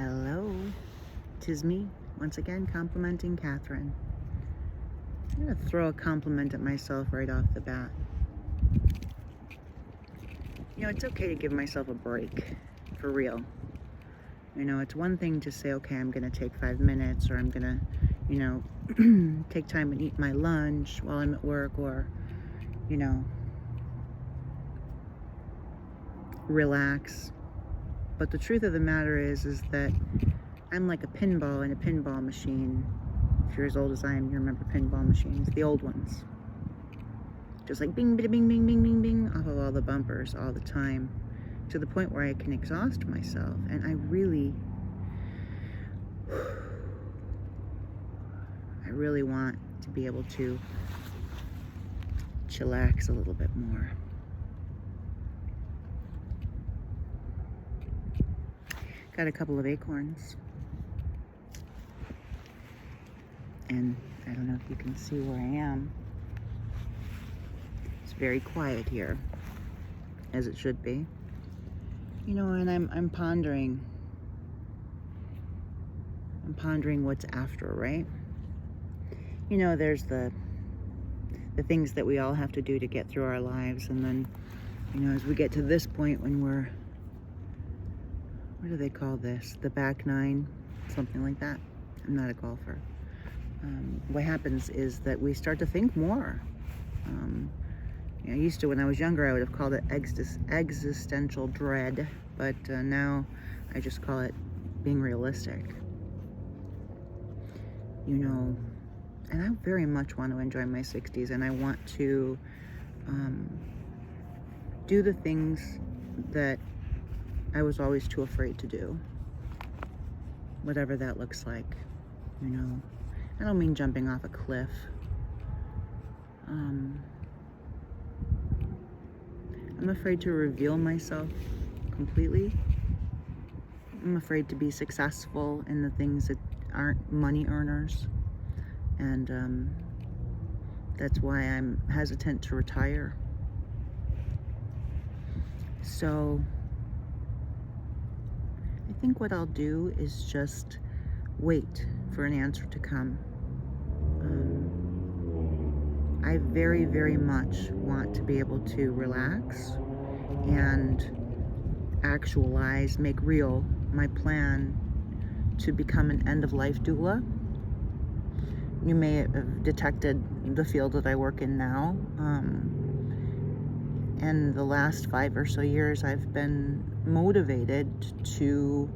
Hello, 'tis me, once again complimenting Catherine. I'm gonna throw a compliment at myself right off the bat. It's okay to give myself a break, for real. It's one thing to say, okay, I'm gonna take 5 minutes, or I'm gonna, take time and eat my lunch while I'm at work, or, relax. But the truth of the matter is that I'm like a pinball in a pinball machine. If you're as old as I am, you remember pinball machines, the old ones. Just like bing, bing, bing, bing, bing, bing, bing, off of all the bumpers all the time, to the point where I can exhaust myself. And I really want to be able to chillax a little bit more. Got a couple of acorns. And I don't know if you can see where I am. It's very quiet here, as it should be. And I'm pondering. I'm pondering what's after, right? There's the things that we all have to do to get through our lives, and then, as we get to this point when we're, what do they call this? The back nine, something like that. I'm not a golfer. What happens is that we start to think more. I used to, when I was younger, I would have called it existential dread, but now I just call it being realistic. And I very much want to enjoy my 60s, and I want to do the things that I was always too afraid to do, whatever that looks like. I don't mean jumping off a cliff. I'm afraid to reveal myself completely. I'm afraid to be successful in the things that aren't money earners. And that's why I'm hesitant to retire. So I think what I'll do is just wait for an answer to come. I very, very much want to be able to relax and actualize, make real my plan to become an end-of-life doula. You may have detected the field that I work in now. And the last 5 or so years, I've been motivated to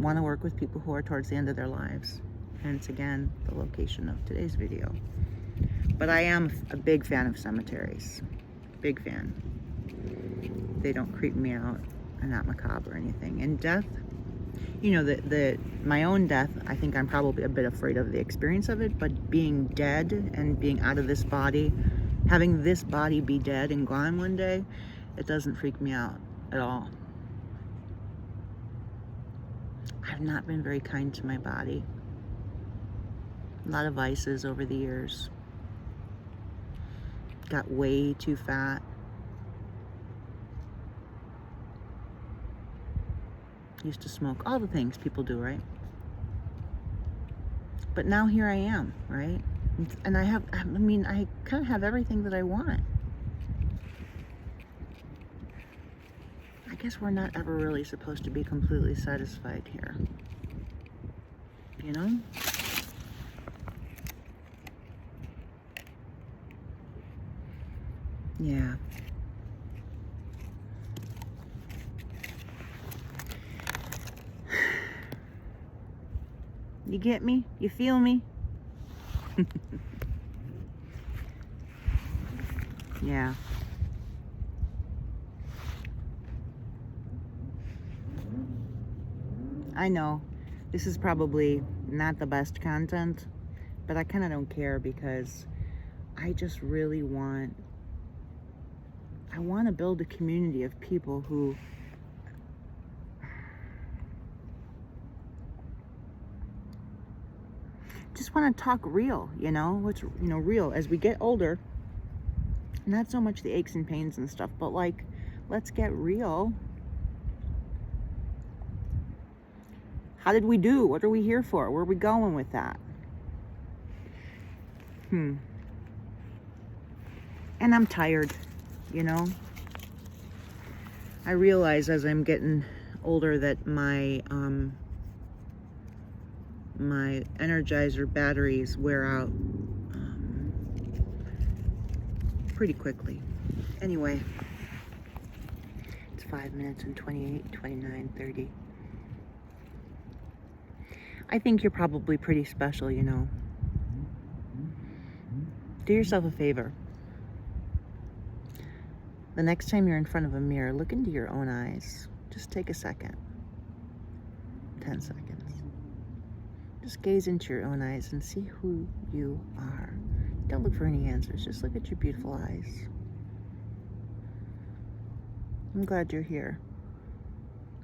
want to work with people who are towards the end of their lives. Hence, again, the location of today's video. But I am a big fan of cemeteries. Big fan. They don't creep me out. I'm not macabre or anything. And death, my own death, I think I'm probably a bit afraid of the experience of it, but being dead and being out of this body, having this body be dead and gone one day, it doesn't freak me out at all. I've not been very kind to my body. A lot of vices over the years. Got way too fat. Used to smoke, all the things people do, right? But now here I am, right? And I kind of have everything that I want. I guess we're not ever really supposed to be completely satisfied here. Yeah. You get me? You feel me? Yeah. I know this is probably not the best content, but I kind of don't care, because I just really want to build a community of people who just want to talk real, what's real as we get older. Not so much the aches and pains and stuff, but like, let's get real. How did we do? What are we here for? Where are we going with that? And I'm tired, you know? I realize as I'm getting older that my my Energizer batteries wear out pretty quickly. Anyway, it's 5 minutes and 28, 29, 30. I think you're probably pretty special, you know. Do yourself a favor. The next time you're in front of a mirror, look into your own eyes. Just take a second. 10 seconds. Just gaze into your own eyes and see who you are. Don't look for any answers. Just look at your beautiful eyes. I'm glad you're here.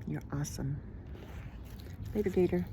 You're awesome. Later, Gator.